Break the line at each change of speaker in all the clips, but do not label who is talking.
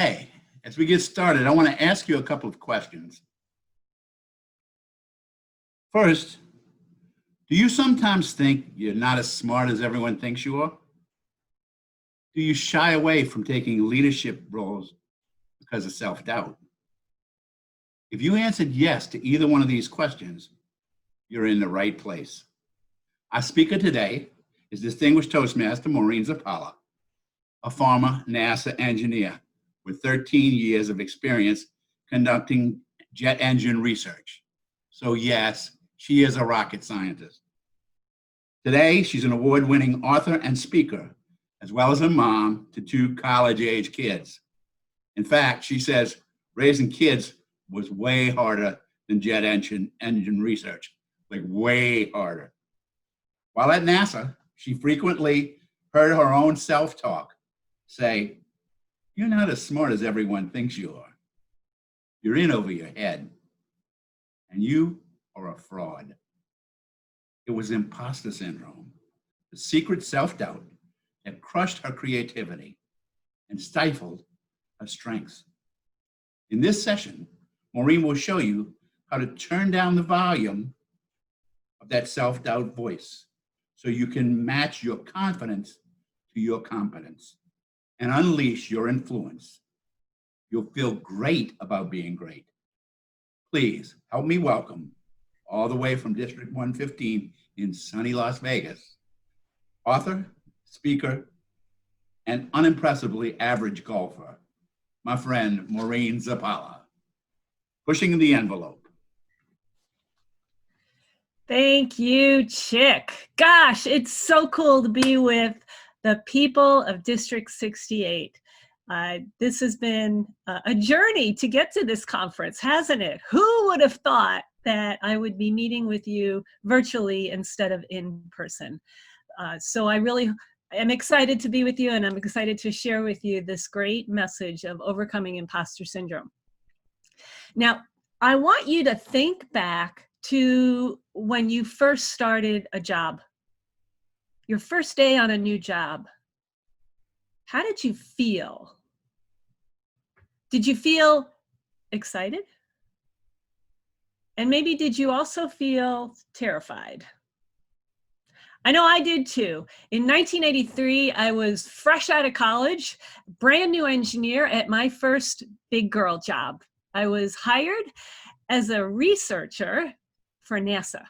Hey, as we get started, I want to ask you a couple of questions. First, do you sometimes think you're not as smart as everyone thinks you are? Do you shy away from taking leadership roles because of self-doubt? If you answered yes to either one of these questions, you're in the right place. Our speaker today is Distinguished Toastmaster Maureen Zappala, a former NASA engineer with 13 years of experience conducting jet engine research. So yes, she is a rocket scientist. Today, she's an award-winning author and speaker, as well as a mom to two college-age kids. In fact, she says raising kids was way harder than jet engine research, like way harder. While at NASA, she frequently heard her own self-talk say, "You're not as smart as everyone thinks you are. You're in over your head, and you are a fraud." It was imposter syndrome, the secret self-doubt that crushed her creativity and stifled her strengths. In this session, Maureen will show you how to turn down the volume of that self-doubt voice so you can match your confidence to your competence and unleash your influence. You'll feel great about being great. Please help me welcome, all the way from District 115 in sunny Las Vegas, author, speaker, and unimpressively average golfer, my friend Maureen Zappala. Pushing the envelope.
Thank you, Chick. Gosh, it's so cool to be with the people of District 68. This has been a journey to get to this conference, hasn't it? Who would have thought that I would be meeting with you virtually instead of in person? So I really am excited to be with you, and I'm excited to share with you this great message of overcoming imposter syndrome. Now, I want you to think back to when you first started a job, your first day on a new job. How did you feel? Did you feel excited? And maybe did you also feel terrified? I know I did too. In 1983, I was fresh out of college, brand new engineer at my first big girl job. I was hired as a researcher for NASA.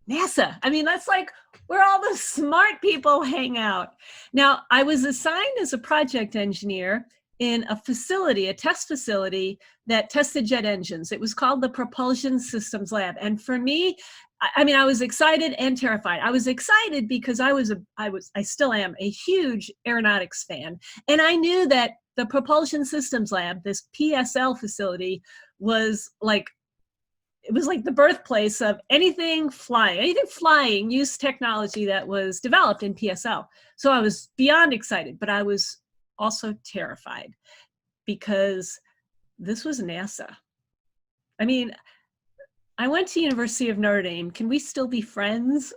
NASA, I mean, that's like where all the smart people hang out. Now, I was assigned as a project engineer in a facility, a test facility that tested jet engines. It was called the Propulsion Systems Lab. And for me, I mean, I was excited and terrified. I was excited because I still am a huge aeronautics fan. And I knew that the Propulsion Systems Lab, this PSL facility, was like, it was like the birthplace of anything flying used technology that was developed in PSL. So I was beyond excited, but I was also terrified because this was NASA. I mean, I went to University of Notre Dame. Can we still be friends?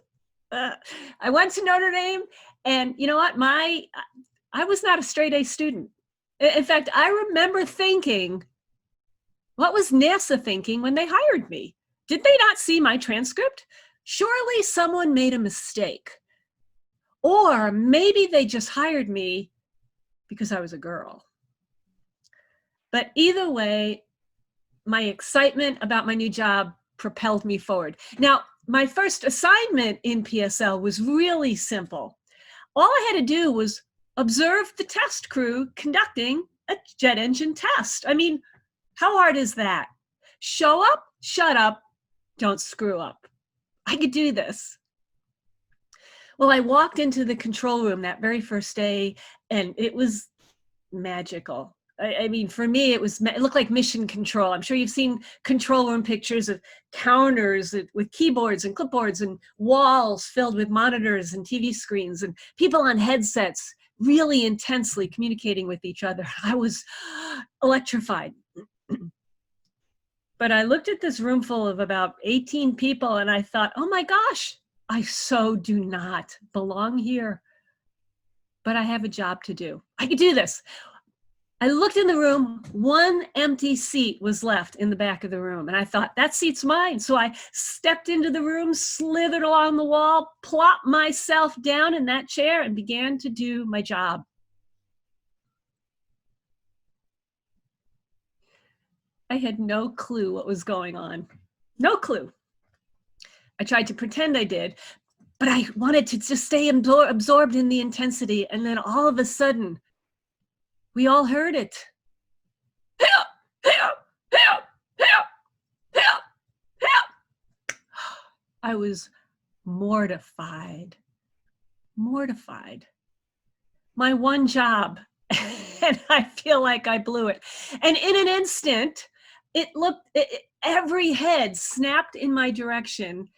I went to Notre Dame, and you know what? I was not a straight A student. In fact, I remember thinking, what was NASA thinking when they hired me? Did they not see my transcript? Surely someone made a mistake. Or maybe they just hired me because I was a girl. But either way, my excitement about my new job propelled me forward. Now, my first assignment in PSL was really simple. All I had to do was observe the test crew conducting a jet engine test. I mean, how hard is that? Show up, shut up, don't screw up. I could do this. Well, I walked into the control room that very first day, and it was magical. I mean, for me, it looked like mission control. I'm sure you've seen control room pictures of counters with keyboards and clipboards and walls filled with monitors and TV screens and people on headsets really intensely communicating with each other. I was electrified. But I looked at this room full of about 18 people and I thought, oh my gosh, I so do not belong here. But I have a job to do. I could do this. I looked in the room, one empty seat was left in the back of the room. And I thought, that seat's mine. So I stepped into the room, slithered along the wall, plopped myself down in that chair and began to do my job. I had no clue what was going on. No clue. I tried to pretend I did, but I wanted to just stay absorbed in the intensity. And then all of a sudden, we all heard it. Help, help, help, help, help, help. I was mortified, mortified. My one job, and I feel like I blew it. And in an instant, every head snapped in my direction,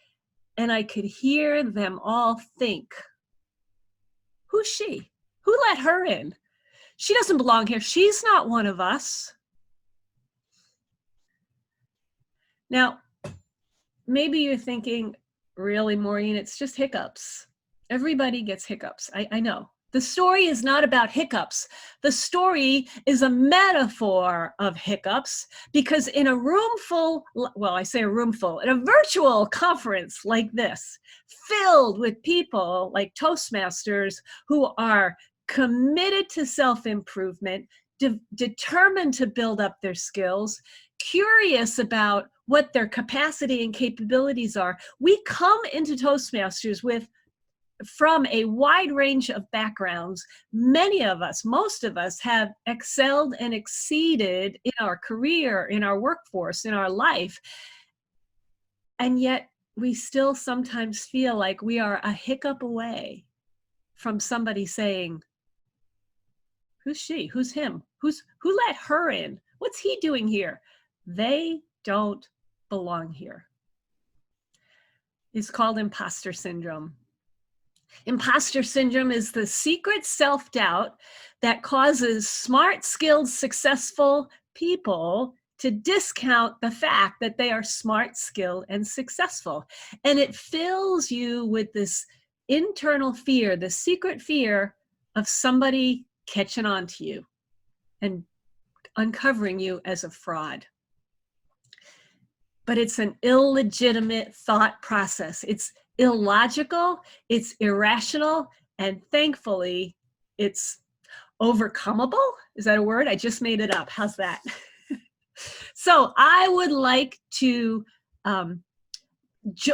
and I could hear them all think, who's she? Who let her in? She doesn't belong here. She's not one of us. Now, maybe you're thinking, really, Maureen, it's just hiccups. Everybody gets hiccups. I know. The story is not about hiccups. The story is a metaphor of hiccups, because in a room full, well, I say a room full, in a virtual conference like this, filled with people like Toastmasters who are committed to self-improvement, determined to build up their skills, curious about what their capacity and capabilities are, we come into Toastmasters from a wide range of backgrounds. Many of us, most of us, have excelled and exceeded in our career, in our workforce, in our life. And yet we still sometimes feel like we are a hiccup away from somebody saying, who's she? Who's him? Who let her in? What's he doing here? They don't belong here. It's called imposter syndrome. Imposter syndrome is the secret self-doubt that causes smart, skilled, successful people to discount the fact that they are smart, skilled, and successful. And it fills you with this internal fear, the secret fear of somebody catching on to you and uncovering you as a fraud. But it's an illegitimate thought process. It's illogical, it's irrational, and thankfully, it's overcomable. Is that a word? I just made it up. How's that? So I would like to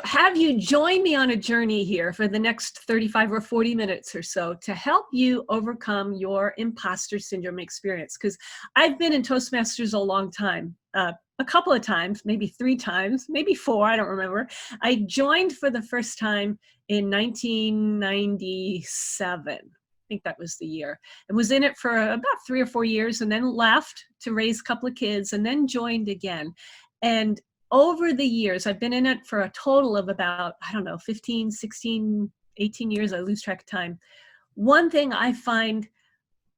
have you join me on a journey here for the next 35 or 40 minutes or so to help you overcome your imposter syndrome experience. Because I've been in Toastmasters a long time, a couple of times, maybe 3 times, maybe 4, I don't remember. I joined for the first time in 1997. I think that was the year, and was in it for about 3 or 4 years, and then left to raise a couple of kids, and then joined again. And over the years, I've been in it for a total of about, 15, 16, 18 years. I lose track of time. One thing I find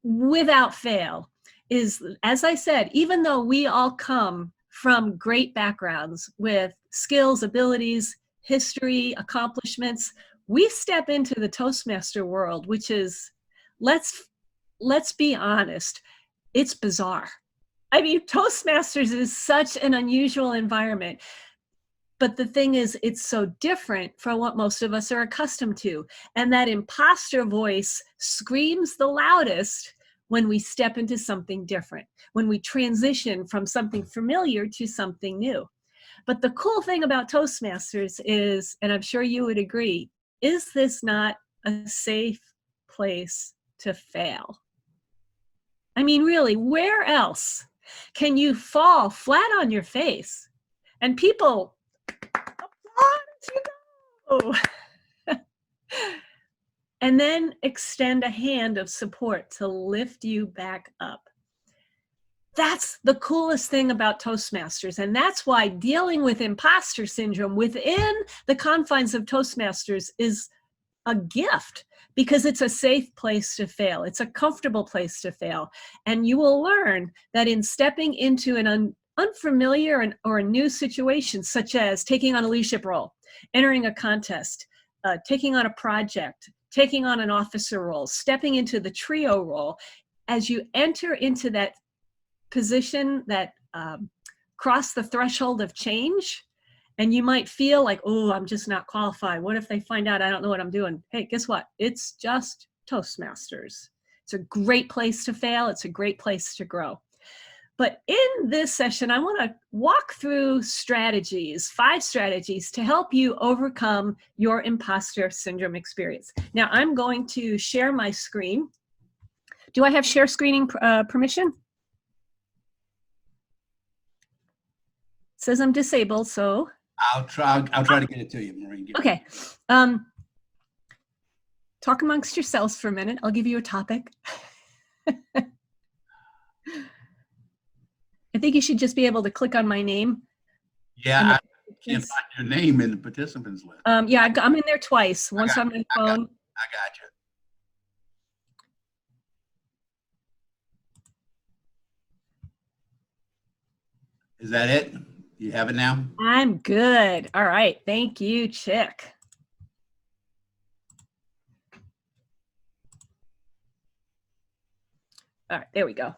without fail is, as I said, even though we all come from great backgrounds with skills, abilities, history, accomplishments, we step into the Toastmaster world, which is, let's be honest, it's bizarre. I mean, Toastmasters is such an unusual environment, but the thing is, it's so different from what most of us are accustomed to. And that imposter voice screams the loudest when we step into something different, when we transition from something familiar to something new. But the cool thing about Toastmasters is, and I'm sure you would agree, is this not a safe place to fail? I mean, really, where else can you fall flat on your face and people applaud as you go? And then extend a hand of support to lift you back up. That's the coolest thing about Toastmasters. And that's why dealing with imposter syndrome within the confines of Toastmasters is a gift, because it's a safe place to fail. It's a comfortable place to fail. And you will learn that in stepping into an unfamiliar or a new situation, such as taking on a leadership role, entering a contest, taking on a project, taking on an officer role, stepping into the trio role, as you enter into that position, that cross the threshold of change, and you might feel like, oh, I'm just not qualified. What if they find out I don't know what I'm doing? Hey, guess what? It's just Toastmasters. It's a great place to fail. It's a great place to grow. But in this session, I want to walk through strategies, 5 strategies to help you overcome your imposter syndrome experience. Now, I'm going to share my screen. Do I have share screening permission? It says I'm disabled, so.
I'll try to get it to you, Maureen.
Okay. Talk amongst yourselves for a minute. I'll give you a topic. I think you should just be able to click on my name.
Yeah, I can't find your name in the participants list.
Yeah, I'm in there twice. Once on my phone.
I got you. Is that it? You have it now?
I'm good. All right. Thank you, Chick. All right, there we go.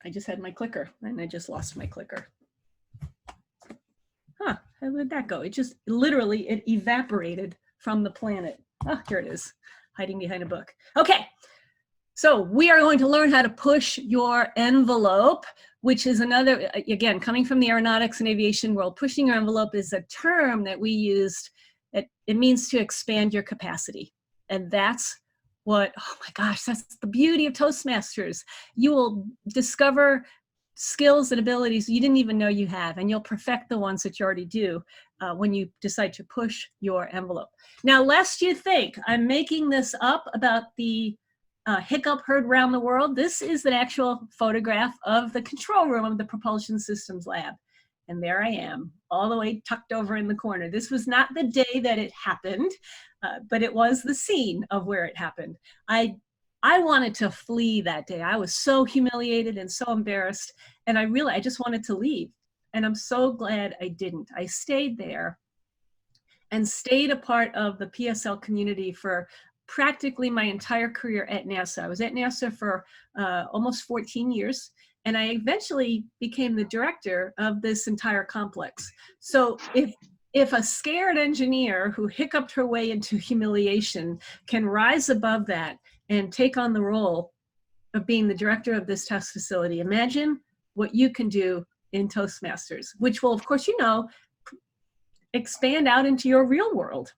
I just had my clicker and I just lost my clicker. Huh, how did that go? It just literally, it evaporated from the planet. Oh, here it is, hiding behind a book. Okay, so we are going to learn how to push your envelope, which is another, again, coming from the aeronautics and aviation world, pushing your envelope is a term that we used. It means to expand your capacity. And that's what, oh my gosh, that's the beauty of Toastmasters. You will discover skills and abilities you didn't even know you have, and you'll perfect the ones that you already do when you decide to push your envelope. Now, lest you think I'm making this up about the hiccup heard around the world, this is an actual photograph of the control room of the Propulsion Systems Lab. And there I am, all the way tucked over in the corner. This was not the day that it happened, but it was the scene of where it happened. I wanted to flee that day. I was so humiliated and so embarrassed, and I just wanted to leave. And I'm so glad I didn't. I stayed there and stayed a part of the PSL community for practically my entire career at NASA. I was at NASA for almost 14 years. And I eventually became the director of this entire complex. So if a scared engineer who hiccuped her way into humiliation can rise above that and take on the role of being the director of this test facility, imagine what you can do in Toastmasters, which will, of course, expand out into your real world.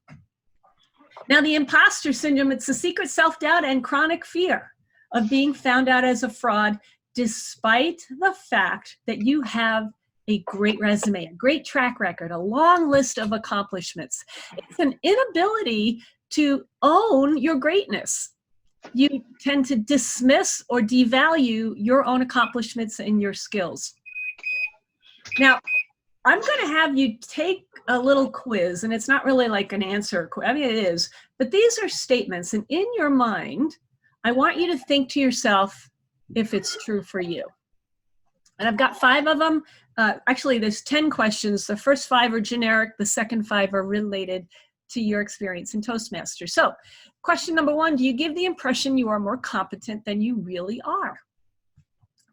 Now, the imposter syndrome, it's the secret self-doubt and chronic fear of being found out as a fraud, despite the fact that you have a great resume, a great track record, a long list of accomplishments. It's an inability to own your greatness. You tend to dismiss or devalue your own accomplishments and your skills. Now, I'm going to have you take a little quiz, and it's not really like an answer quiz. I mean, it is, but these are statements, and in your mind, I want you to think to yourself if it's true for you. And I've got 5 of them. Actually, there's 10 questions. The first 5 are generic. The second 5 are related to your experience in Toastmasters. So question number 1, do you give the impression you are more competent than you really are?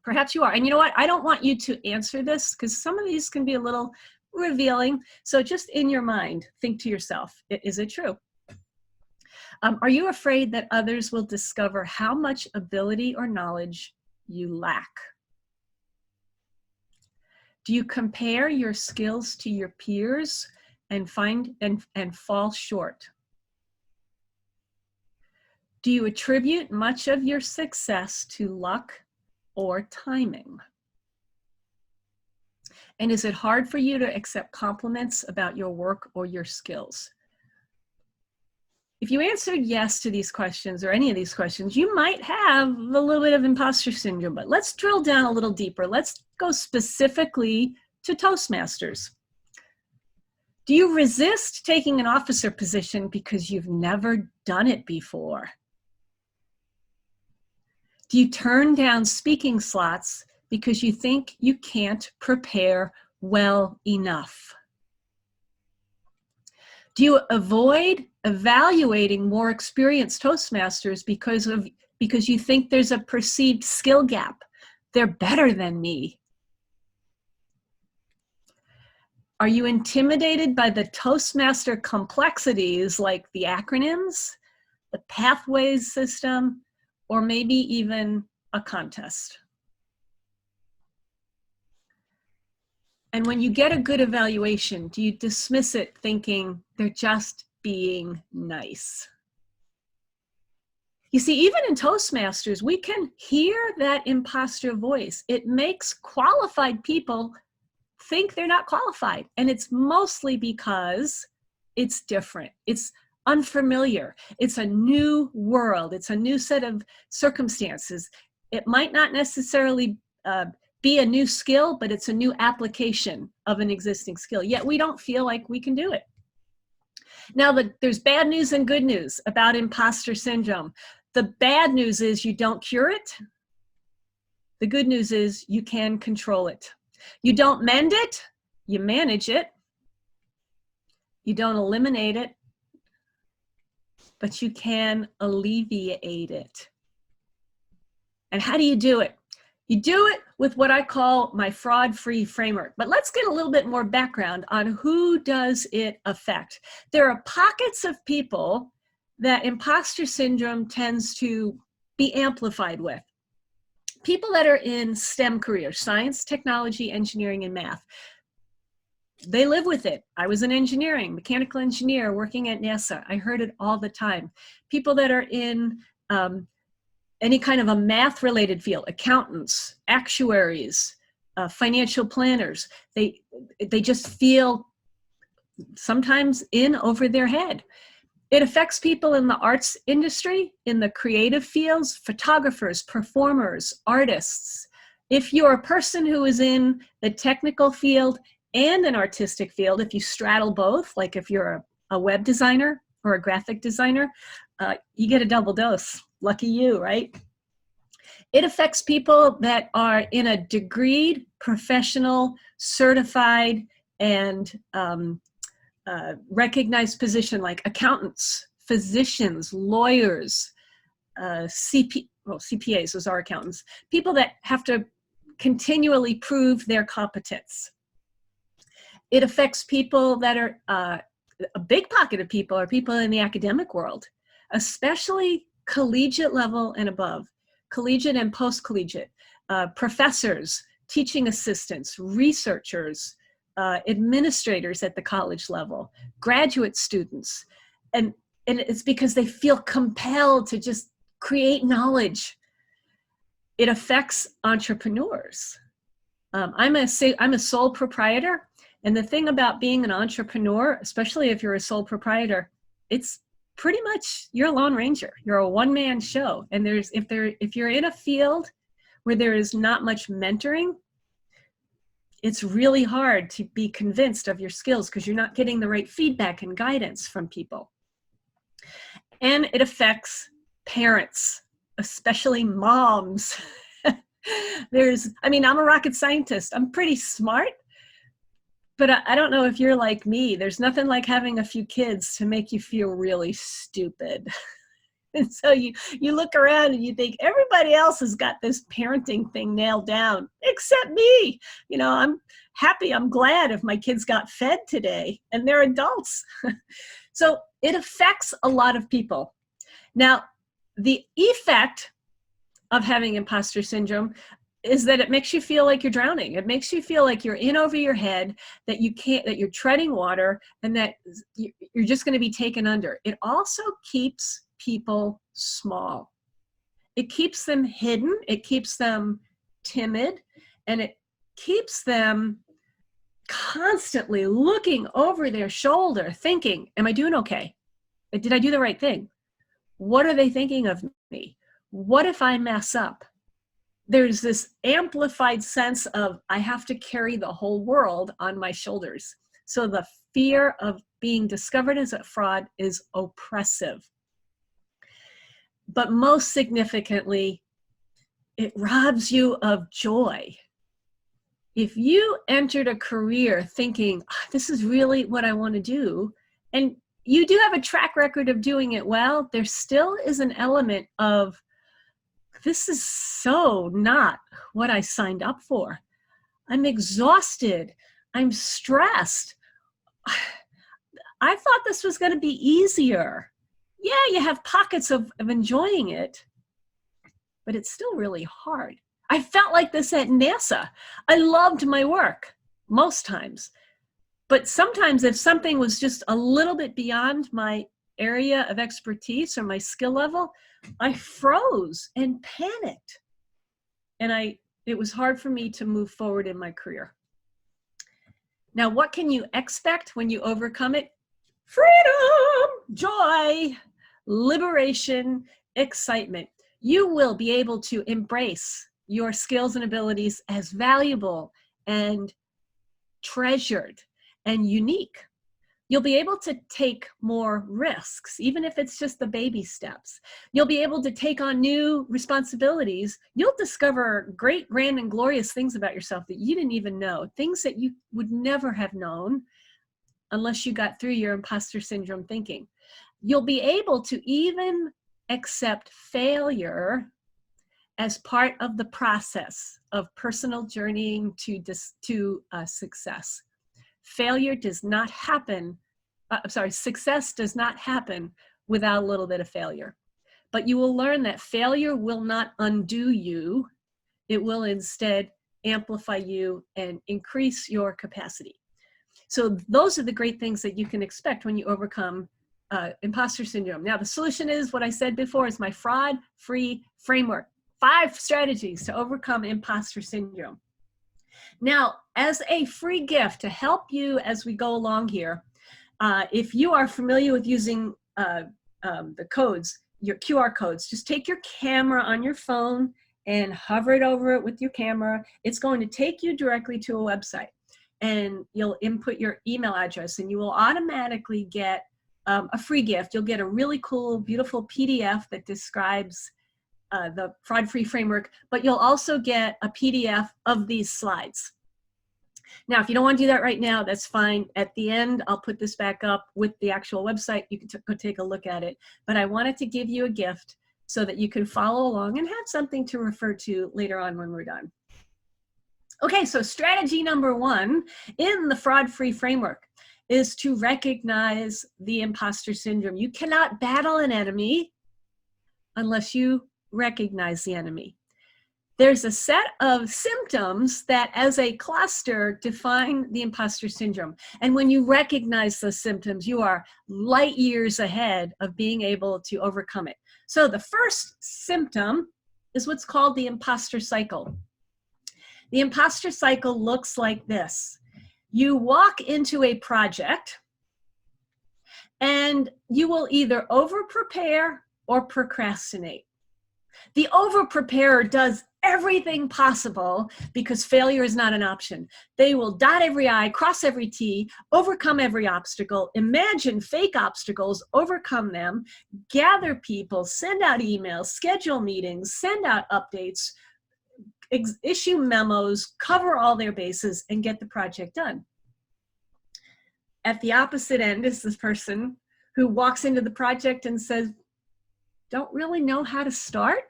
Perhaps you are. And you know what? I don't want you to answer this because some of these can be a little revealing. So just in your mind, think to yourself, is it true? Are you afraid that others will discover how much ability or knowledge you lack? Do you compare your skills to your peers and fall short? Do you attribute much of your success to luck or timing? And is it hard for you to accept compliments about your work or your skills? If you answered yes to these questions or any of these questions, you might have a little bit of imposter syndrome, but let's drill down a little deeper. Let's go specifically to Toastmasters. Do you resist taking an officer position because you've never done it before? Do you turn down speaking slots because you think you can't prepare well enough? Do you avoid evaluating more experienced Toastmasters because of because you think there's a perceived skill gap. They're better than me. Are you intimidated by the Toastmaster complexities like the acronyms, the pathways system, or maybe even a contest? And when you get a good evaluation, do you dismiss it thinking they're just being nice? You see, even in Toastmasters, we can hear that imposter voice. It makes qualified people think they're not qualified. And it's mostly because it's different. It's unfamiliar. It's a new world. It's a new set of circumstances. It might not necessarily be a new skill, but it's a new application of an existing skill. Yet we don't feel like we can do it. Now, there's bad news and good news about imposter syndrome. The bad news is you don't cure it. The good news is you can control it. You don't mend it, you manage it. You don't eliminate it, but you can alleviate it. And how do you do it? You do it with what I call my fraud-free framework. But let's get a little bit more background on who does it affect. There are pockets of people that imposter syndrome tends to be amplified with. People that are in STEM careers, science, technology, engineering, and math. They live with it. I was in engineering, mechanical engineer working at NASA. I heard it all the time. People that are in any kind of a math-related field, accountants, actuaries, financial planners, they just feel sometimes in over their head. It affects people in the arts industry, in the creative fields, photographers, performers, artists. If you're a person who is in the technical field and an artistic field, if you straddle both, like if you're a web designer or a graphic designer, you get a double dose. Lucky you, right? It affects people that are in a degreed, professional, certified, and recognized position like accountants, physicians, lawyers, CPAs, those are accountants, people that have to continually prove their competence. It affects people that are, a big pocket of people are people in the academic world, especially collegiate level and above, collegiate and post-collegiate, professors, teaching assistants, researchers, administrators at the college level, graduate students. And it's because they feel compelled to just create knowledge. It affects entrepreneurs. I'm a sole proprietor. And the thing about being an entrepreneur, especially if you're a sole proprietor, it's pretty much you're a lone ranger. You're a one-man show. And if you're in a field where there is not much mentoring, it's really hard to be convinced of your skills because you're not getting the right feedback and guidance from people. And it affects parents, especially moms. I'm a rocket scientist. I'm pretty smart, but I don't know if you're like me. There's nothing like having a few kids to make you feel really stupid. And so you look around and you think everybody else has got this parenting thing nailed down, except me. I'm happy, I'm glad if my kids got fed today and they're adults. So it affects a lot of people. Now, the effect of having imposter syndrome is that it makes you feel like you're drowning. It makes you feel like you're in over your head, that you're treading water, and that you're just going to be taken under. It also keeps people small. It keeps them hidden, it keeps them timid, and it keeps them constantly looking over their shoulder, thinking, am I doing okay? Did I do the right thing? What are they thinking of me? What if I mess up? There's this amplified sense of I have to carry the whole world on my shoulders. So the fear of being discovered as a fraud is oppressive. But most significantly, it robs you of joy. If you entered a career thinking, this is really what I want to do, and you do have a track record of doing it well, there still is an element of this is so not what I signed up for. I'm exhausted. I'm stressed. I thought this was going to be easier. Yeah, you have pockets of enjoying it, but it's still really hard. I felt like this at NASA. I loved my work most times, but sometimes if something was just a little bit beyond my area of expertise or my skill level, I froze and panicked. And it was hard for me to move forward in my career. Now, what can you expect when you overcome it? Freedom, joy, liberation, excitement. You will be able to embrace your skills and abilities as valuable and treasured and unique. You'll be able to take more risks, even if it's just the baby steps. You'll be able to take on new responsibilities. You'll discover great, grand, and glorious things about yourself that you didn't even know, things that you would never have known unless you got through your imposter syndrome thinking. You'll be able to even accept failure as part of the process of personal journeying to success. Failure does not happen, success does not happen without a little bit of failure. But you will learn that failure will not undo you. It will instead amplify you and increase your capacity. So those are the great things that you can expect when you overcome imposter syndrome. Now, the solution is what I said before, is my fraud-free framework. 5 strategies to overcome imposter syndrome. Now, as a free gift to help you as we go along here, if you are familiar with using the codes, your QR codes, just take your camera on your phone and hover it over it with your camera. It's going to take you directly to a website, and you'll input your email address, and you will automatically get a free gift. You'll get a really cool, beautiful PDF that describes the fraud-free framework, but you'll also get a PDF of these slides. Now, if you don't want to do that right now, that's fine. At the end, I'll put this back up with the actual website. You can go take a look at it. But I wanted to give you a gift so that you can follow along and have something to refer to later on when we're done. Okay, so strategy number 1 in the fraud-free framework is to recognize the imposter syndrome. You cannot battle an enemy unless you recognize the enemy. There's a set of symptoms that as a cluster define the imposter syndrome. And when you recognize those symptoms, you are light years ahead of being able to overcome it. So the first symptom is what's called the imposter cycle. The imposter cycle looks like this. You walk into a project and you will either over-prepare or procrastinate. The over-preparer does everything possible because failure is not an option. They will dot every I, cross every T, overcome every obstacle, imagine fake obstacles, overcome them, gather people, send out emails, schedule meetings, send out updates, issue memos, cover all their bases, and get the project done. At the opposite end is this person who walks into the project and says, don't really know how to start,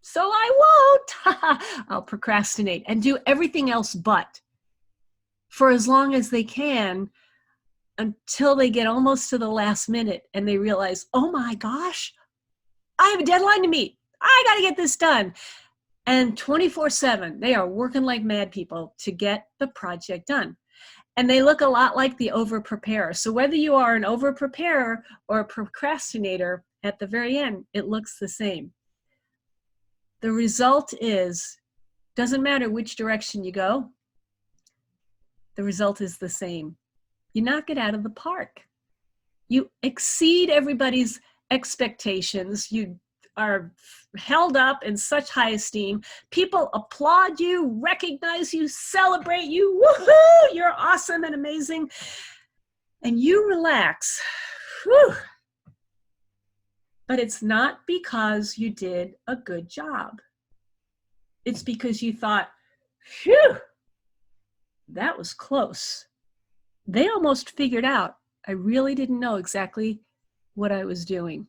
so I won't. I'll procrastinate and do everything else but for as long as they can until they get almost to the last minute and they realize, oh my gosh, I have a deadline to meet. I got to get this done. And 24/7, they are working like mad people to get the project done. And they look a lot like the over-preparer. So whether you are an over-preparer or a procrastinator, at the very end, it looks the same. The result is, doesn't matter which direction you go, the result is the same. You knock it out of the park. You exceed everybody's expectations. You are held up in such high esteem. People applaud you, recognize you, celebrate you. Woohoo! You're awesome and amazing. And you relax. Whew. But it's not because you did a good job. It's because you thought, phew, that was close. They almost figured out I really didn't know exactly what I was doing.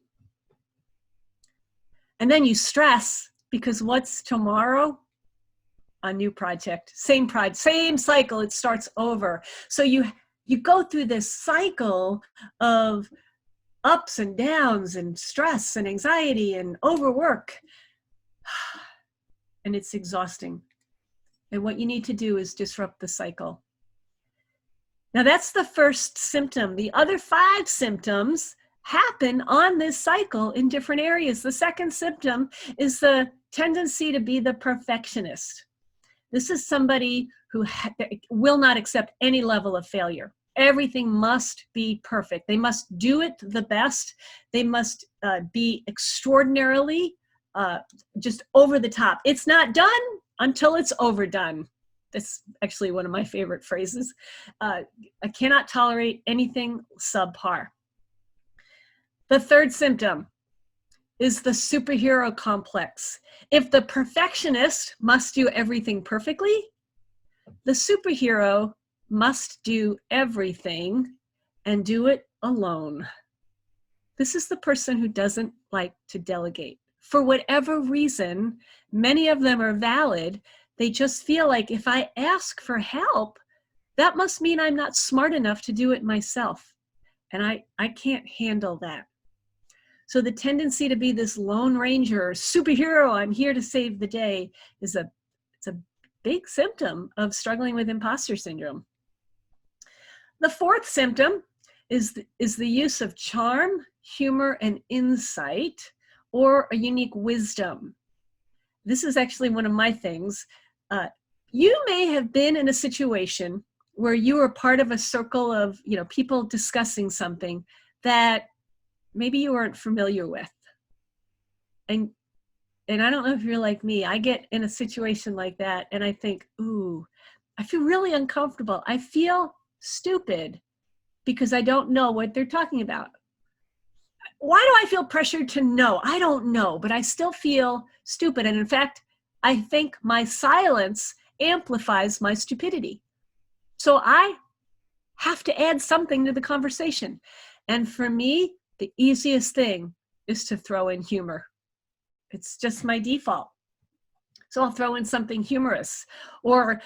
And then you stress Because what's tomorrow? A new project, same cycle, it starts over. So you go through this cycle of ups and downs and stress and anxiety and overwork. And it's exhausting. And what you need to do is disrupt the cycle. Now that's the first symptom. The other 5 symptoms happen on this cycle in different areas. The second symptom is the tendency to be the perfectionist. This is somebody who will not accept any level of failure. Everything must be perfect. They must do it the best. They must be extraordinarily just over the top. It's not done until it's overdone. That's actually one of my favorite phrases. I cannot tolerate anything subpar. The third symptom is the superhero complex. If the perfectionist must do everything perfectly, the superhero must do everything and do it alone. This is the person who doesn't like to delegate. For whatever reason, many of them are valid. They just feel like if I ask for help, that must mean I'm not smart enough to do it myself. And I can't handle that. So the tendency to be this lone ranger, superhero, I'm here to save the day, it's a big symptom of struggling with imposter syndrome. The fourth symptom is the use of charm, humor, and insight, or a unique wisdom. This is actually one of my things. You may have been in a situation where you were part of a circle of people discussing something that maybe you weren't familiar with. And I don't know if you're like me. I get in a situation like that and I think, ooh, I feel really uncomfortable. I feel stupid because I don't know what they're talking about. Why do I feel pressured to know? I don't know, but I still feel stupid. And in fact, I think my silence amplifies my stupidity. So I have to add something to the conversation. And for me, the easiest thing is to throw in humor. It's just my default. So I'll throw in something humorous or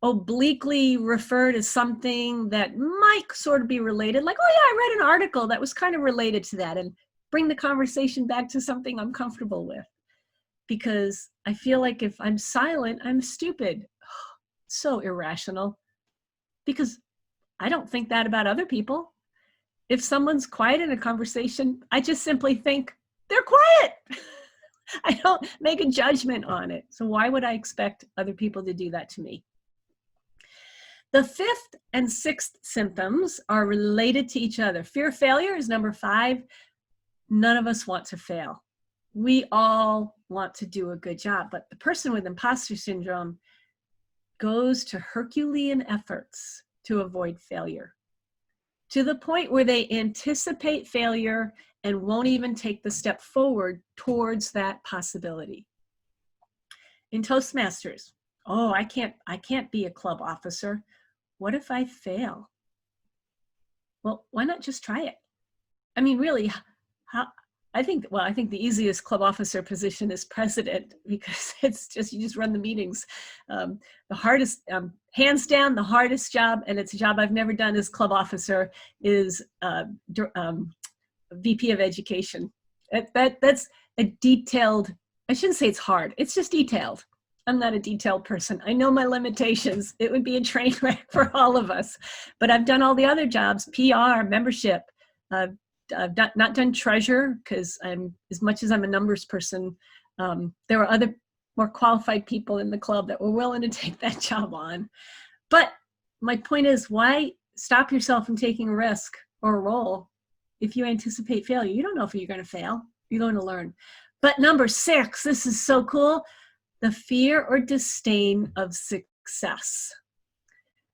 obliquely refer to something that might sort of be related. Like, oh yeah, I read an article that was kind of related to that, and bring the conversation back to something I'm comfortable with. Because I feel like if I'm silent, I'm stupid. So irrational. Because I don't think that about other people. If someone's quiet in a conversation, I just simply think they're quiet. I don't make a judgment on it. So why would I expect other people to do that to me? The fifth and sixth symptoms are related to each other. Fear of failure is number 5. None of us want to fail. We all want to do a good job, but the person with imposter syndrome goes to Herculean efforts to avoid failure, to the point where they anticipate failure and won't even take the step forward towards that possibility. In Toastmasters, oh, I can't be a club officer. What if I fail? Well, why not just try it? I mean, really, I think the easiest club officer position is president, because it's just, you just run the meetings. The hardest, hands down, the hardest job, and it's a job I've never done as club officer, is VP of education. That's a detailed, I shouldn't say it's hard, it's just detailed. I'm not a detailed person. I know my limitations. It would be a train wreck for all of us. But I've done all the other jobs, PR, membership. I've not done treasure, because as much as I'm a numbers person, there were other more qualified people in the club that were willing to take that job on. But my point is, why stop yourself from taking a risk or a role if you anticipate failure? You don't know if you're going to fail. You're going to learn. But number 6, this is so cool. The fear or disdain of success.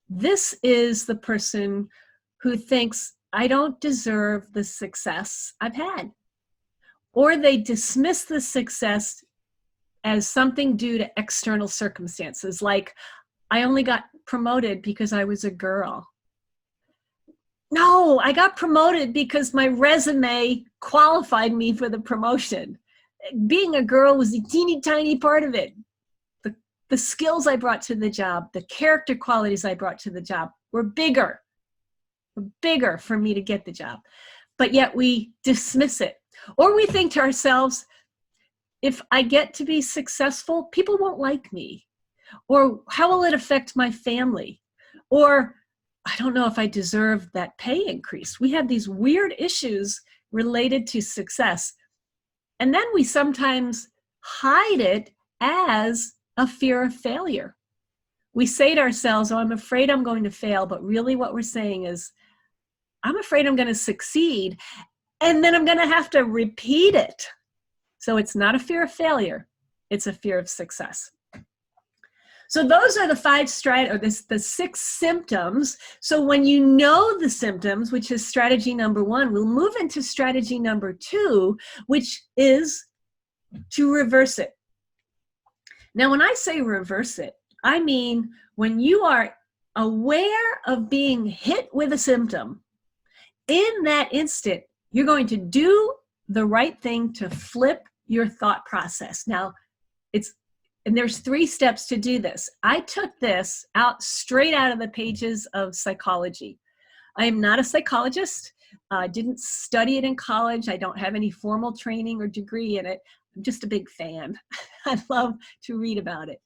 This is the person who thinks, I don't deserve the success I've had. Or they dismiss the success as something due to external circumstances, like, I only got promoted because I was a girl. No, I got promoted because my resume qualified me for the promotion. being a girl was a teeny tiny part of it. The skills I brought to the job, the character qualities I brought to the job were bigger for me to get the job. But yet we dismiss it. Or we think to ourselves, if I get to be successful, people won't like me. Or how will it affect my family? Or I don't know if I deserve that pay increase. We have these weird issues related to success. And then we sometimes hide it as a fear of failure. We say to ourselves, oh, I'm afraid I'm going to fail. But really what we're saying is, I'm afraid I'm going to succeed. And then I'm going to have to repeat it. So it's not a fear of failure. It's a fear of success. So those are the 6 symptoms. So when you know the symptoms, which is strategy number 1, we'll move into strategy number 2, which is to reverse it. Now, when I say reverse it, I mean when you are aware of being hit with a symptom, in that instant, you're going to do the right thing to flip your thought process. Now, there's 3 steps to do this. I took this straight out of the pages of psychology. I am not a psychologist. I didn't study it in college. I don't have any formal training or degree in it. I'm just a big fan. I love to read about it.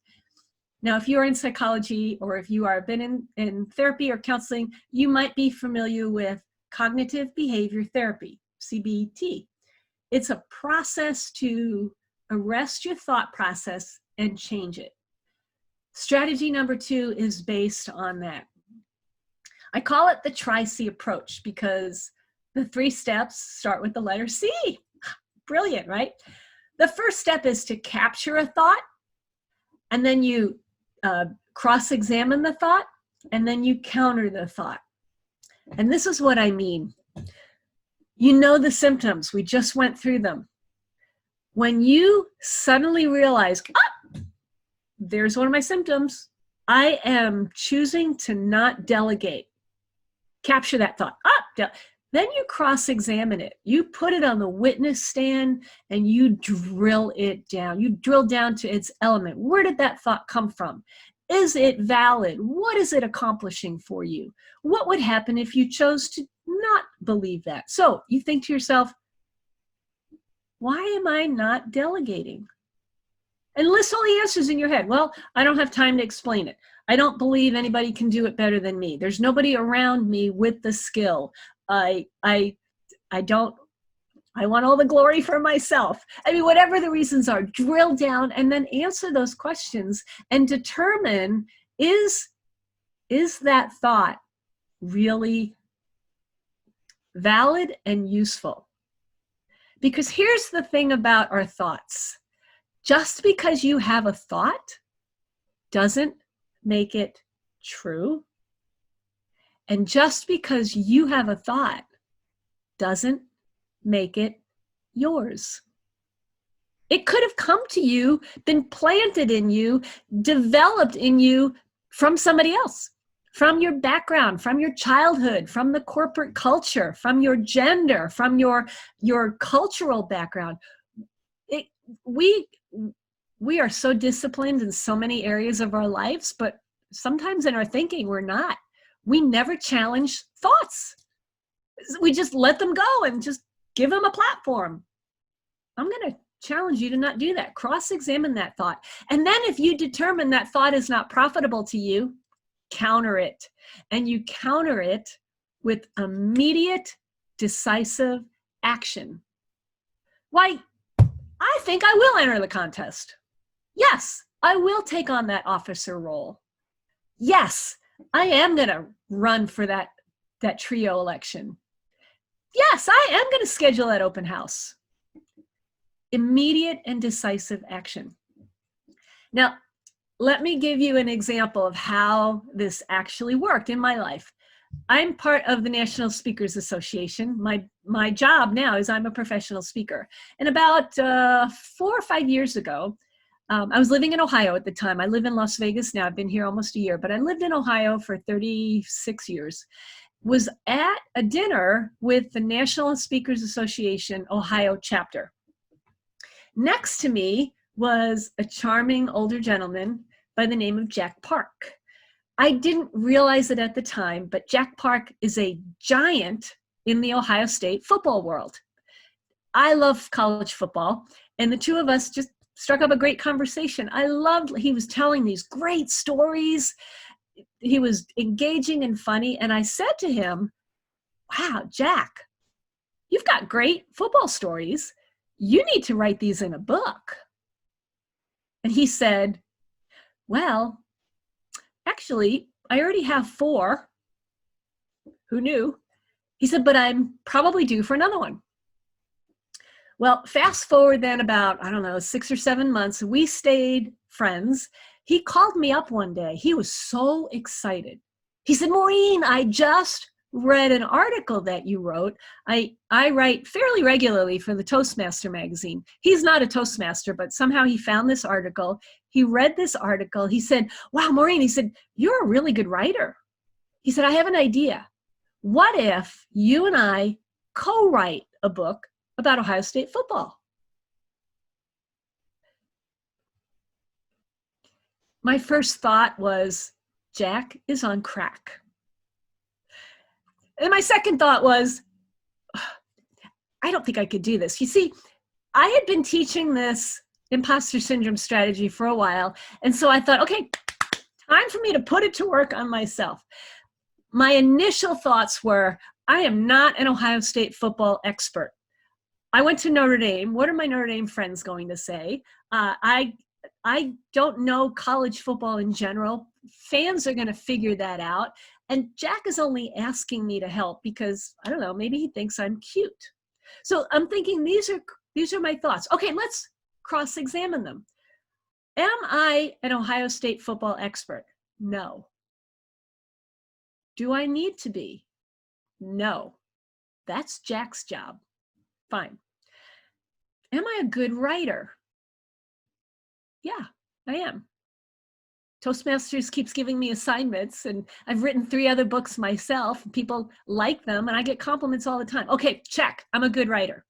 Now, if you're in psychology or if you are been in therapy or counseling, you might be familiar with cognitive behavior therapy, CBT. It's a process to arrest your thought process and change it. Strategy number 2 is based on that. I call it the Tri-C approach because the 3 steps start with the letter C. Brilliant, right? The first step is to capture a thought, and then you cross-examine the thought, and then you counter the thought. And this is what I mean. You know the symptoms. We just went through them. When you suddenly realize, there's one of my symptoms. I am choosing to not delegate. Capture that thought. Then you cross-examine it. You put it on the witness stand and you drill it down. You drill down to its element. Where did that thought come from? Is it valid? What is it accomplishing for you? What would happen if you chose to not believe that? So you think to yourself, why am I not delegating? And list all the answers in your head. Well, I don't have time to explain it. I don't believe anybody can do it better than me. There's nobody around me with the skill. I want all the glory for myself. I mean, whatever the reasons are, drill down and then answer those questions and determine, is that thought really valid and useful? Because here's the thing about our thoughts. Just because you have a thought doesn't make it true. And just because you have a thought doesn't make it yours. It could have come to you, been planted in you, developed in you from somebody else, from your background, from your childhood, from the corporate culture, from your gender, from your cultural background. We are so disciplined in so many areas of our lives, but sometimes in our thinking, we're not. We never challenge thoughts. We just let them go and just give them a platform. I'm going to challenge you to not do that. Cross-examine that thought. And then if you determine that thought is not profitable to you, counter it. And you counter it with immediate, decisive action. Why, I think I will enter the contest. Yes, I will take on that officer role. Yes, I am going to run for that trio election. Yes, I am going to schedule that open house. Immediate and decisive action. Now, let me give you an example of how this actually worked in my life. I'm part of the National Speakers Association. My job now is I'm a professional speaker. And about 4 or 5 years ago, I was living in Ohio at the time. I live in Las Vegas now. I've been here almost a year, but I lived in Ohio for 36 years. Was at a dinner with the National Speakers Association Ohio chapter. Next to me was a charming older gentleman by the name of Jack Park. I didn't realize it at the time, but Jack Park is a giant in the Ohio State football world. I love college football, and the two of us just struck up a great conversation. He was telling these great stories. He was engaging and funny, and I said to him, wow, Jack, you've got great football stories. You need to write these in a book. And he said, well, actually, I already have 4. Who knew? He said, but I'm probably due for another one. Well, fast forward then about, 6 or 7 months, we stayed friends. He called me up one day. He was so excited. He said, Maureen, I just read an article that you wrote. I write fairly regularly for the Toastmaster magazine. He's not a Toastmaster, but somehow he found this article. He read this article. He said, wow, Maureen, he said, you're a really good writer. He said, I have an idea. What if you and I co-write a book about Ohio State football? My first thought was, Jack is on crack. And my second thought was, I don't think I could do this. You see, I had been teaching this imposter syndrome strategy for a while. And so I thought, okay, time for me to put it to work on myself. My initial thoughts were, I am not an Ohio State football expert. I went to Notre Dame. What are my Notre Dame friends going to say? I don't know college football in general. Fans are going to figure that out. And Jack is only asking me to help because, I don't know, maybe he thinks I'm cute. So I'm thinking these are my thoughts. Okay, let's cross-examine them. Am I an Ohio State football expert? No. Do I need to be? No. That's Jack's job. Fine. Am I a good writer? Yeah, I am. Toastmasters keeps giving me assignments, and I've written 3 other books myself. People like them, and I get compliments all the time. Okay, check. I'm a good writer.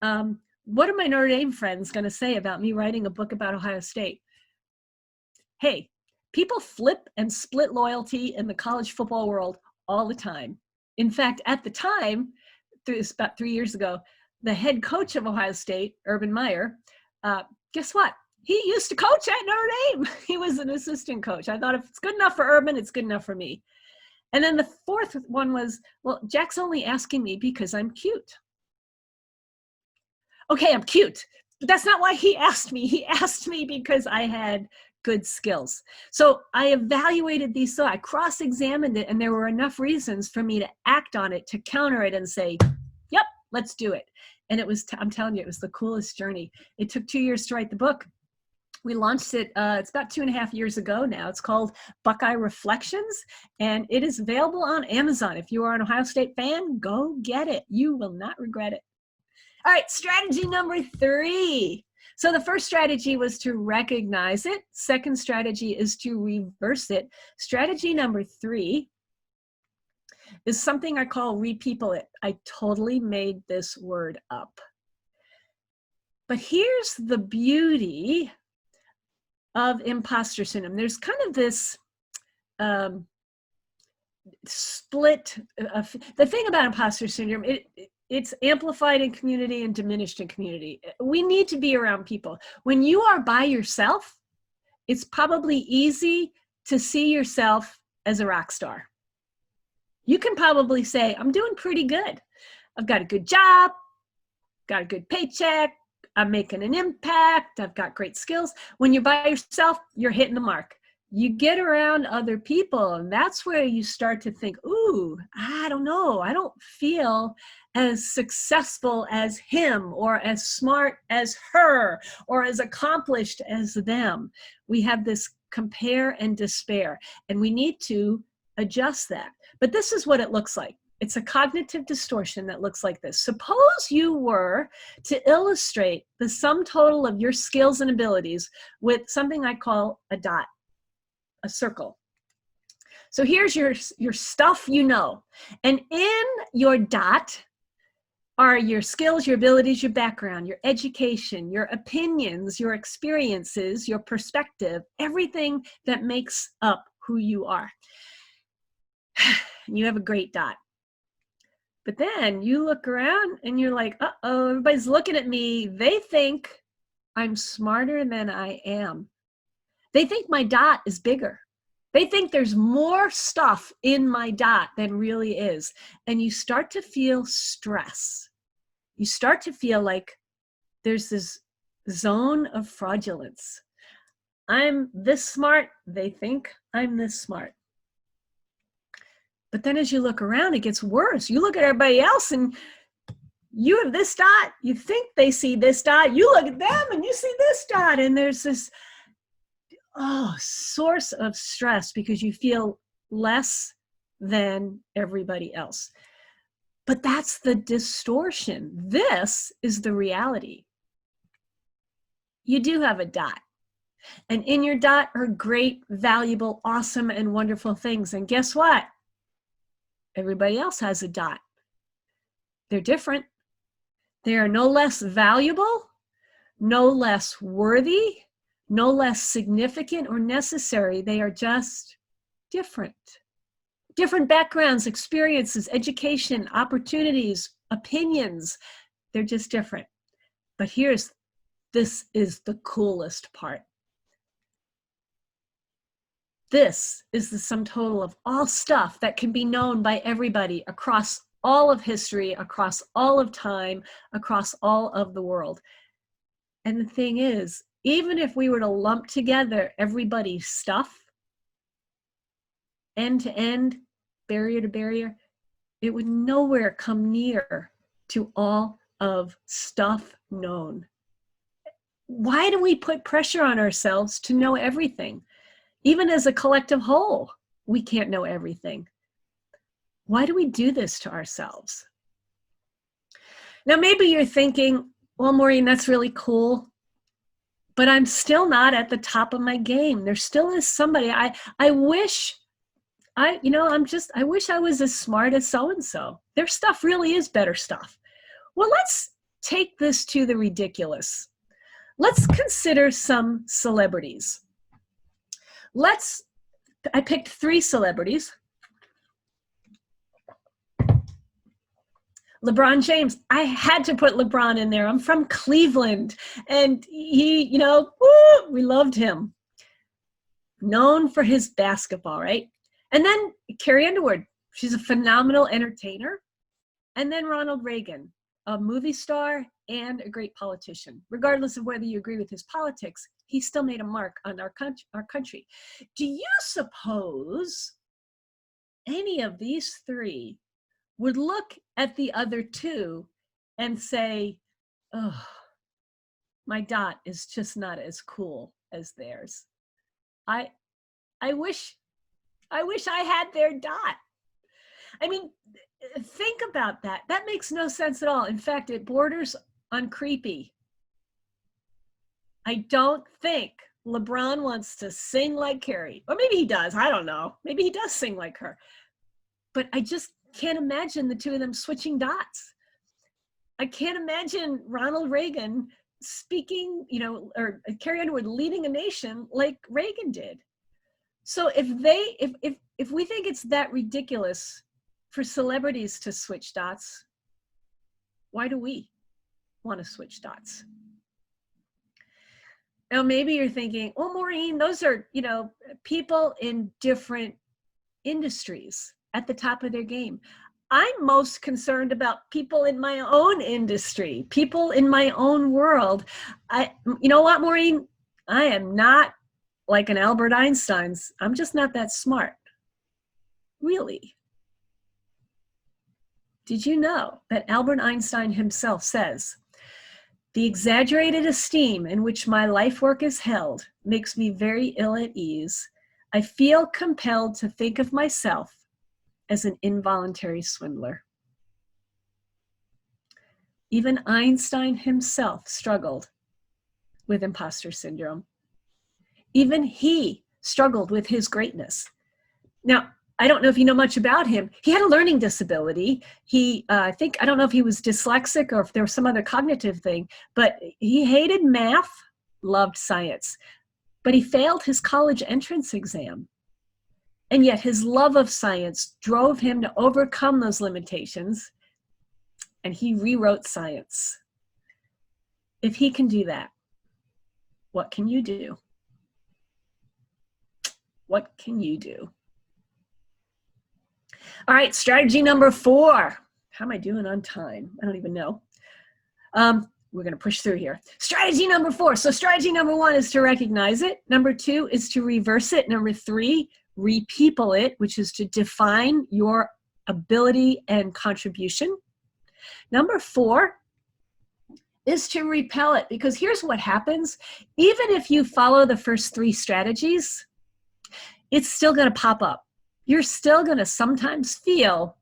What are my Notre Dame friends going to say about me writing a book about Ohio State? Hey, people flip and split loyalty in the college football world all the time. In fact, at the time, about 3 years ago, the head coach of Ohio State, Urban Meyer, guess what? He used to coach at Notre Dame. He was an assistant coach. I thought if it's good enough for Urban, it's good enough for me. And then the fourth one was, well, Jack's only asking me because I'm cute. Okay, I'm cute, but that's not why he asked me. He asked me because I had good skills. So I evaluated these, so I cross-examined it, and there were enough reasons for me to act on it, to counter it and say, yep, let's do it. And it was, I'm telling you, it was the coolest journey. It took 2 years to write the book. We launched it, it's about 2.5 years ago now. It's called Buckeye Reflections, and it is available on Amazon. If you are an Ohio State fan, go get it. You will not regret it. All right, strategy number 3. So the first strategy was to recognize it. Second strategy is to reverse it. Strategy number 3 is something I call repeople it. I totally made this word up. But here's the beauty of imposter syndrome. There's kind of this split. The thing about imposter syndrome, it's amplified in community and diminished in community. We need to be around people. When you are by yourself, it's probably easy to see yourself as a rock star. You can probably say, I'm doing pretty good. I've got a good job, got a good paycheck, I'm making an impact, I've got great skills. When you're by yourself, you're hitting the mark. You get around other people, and that's where you start to think, ooh, I don't know, I don't feel as successful as him, or as smart as her, or as accomplished as them. We have this compare and despair, and we need to adjust that. But this is what it looks like. It's a cognitive distortion that looks like this. Suppose you were to illustrate the sum total of your skills and abilities with something I call a dot, a circle. So here's your stuff you know. And in your dot, are your skills, your abilities, your background, your education, your opinions, your experiences, your perspective, everything that makes up who you are. You have a great dot. But then you look around and you're like, uh-oh, everybody's looking at me. They think I'm smarter than I am. They think my dot is bigger. They think there's more stuff in my dot than really is. And you start to feel stress. You start to feel like there's this zone of fraudulence. I'm this smart. They think I'm this smart. But then as you look around, it gets worse. You look at everybody else and you have this dot. You think they see this dot. You look at them and you see this dot. And there's this source of stress because you feel less than everybody else. But that's the distortion. This is the reality. You do have a dot. And in your dot are great, valuable, awesome, and wonderful things. And guess what? Everybody else has a dot. They're different. They are no less valuable, no less worthy, no less significant or necessary. They are just different. Different backgrounds, experiences, education, opportunities, opinions. They're just different. But this is the coolest part. This is the sum total of all stuff that can be known by everybody across all of history, across all of time, across all of the world. And the thing is, even if we were to lump together everybody's stuff, end to end, barrier to barrier, it would nowhere come near to all of stuff known. Why do we put pressure on ourselves to know everything? Even as a collective whole, we can't know everything. Why do we do this to ourselves? Now, maybe you're thinking, well, Maureen, that's really cool, but I'm still not at the top of my game. There still is somebody. I wish I wish I was as smart as so-and-so. Their stuff really is better stuff. Well, let's take this to the ridiculous. Let's consider some celebrities. I picked 3 celebrities. LeBron James. I had to put LeBron in there. I'm from Cleveland. And he, we loved him. Known for his basketball, right? And then Carrie Underwood. She's a phenomenal entertainer. And then Ronald Reagan, a movie star and a great politician. Regardless of whether you agree with his politics, he still made a mark on our country. Do you suppose any of these 3 would look at the other 2 and say, oh, my dot is just not as cool as theirs? I wish I had their dot. I mean, think about that. That makes no sense at all. In fact, it borders on creepy. I don't think LeBron wants to sing like Carrie. Or maybe he does. I don't know. Maybe he does sing like her. But I just can't imagine the 2 of them switching dots. I can't imagine Ronald Reagan speaking, or Carrie Underwood leading a nation like Reagan did. So if we think it's that ridiculous for celebrities to switch dots, why do we want to switch dots? Now, maybe you're thinking, well, Maureen, those are, people in different industries at the top of their game. I'm most concerned about people in my own industry, people in my own world. You know what, Maureen? I am not like an Albert Einstein's. I'm just not that smart. Really? Did you know that Albert Einstein himself says, the exaggerated esteem in which my life work is held makes me very ill at ease. I feel compelled to think of myself as an involuntary swindler. Even Einstein himself struggled with imposter syndrome. Even he struggled with his greatness. Now, I don't know if you know much about him. He had a learning disability. I don't know if he was dyslexic or if there was some other cognitive thing, but he hated math, loved science, but he failed his college entrance exam. And yet his love of science drove him to overcome those limitations, and he rewrote science. If he can do that, what can you do? What can you do? All right, strategy number 4. How am I doing on time? I don't even know. We're going to push through here. Strategy number 4. So strategy number 1 is to recognize it. Number 2 is to reverse it. Number 3, re-people it, which is to define your ability and contribution. Number 4 is to repel it, because here's what happens. Even if you follow the first 3 strategies, it's still going to pop up. You're still going to sometimes feel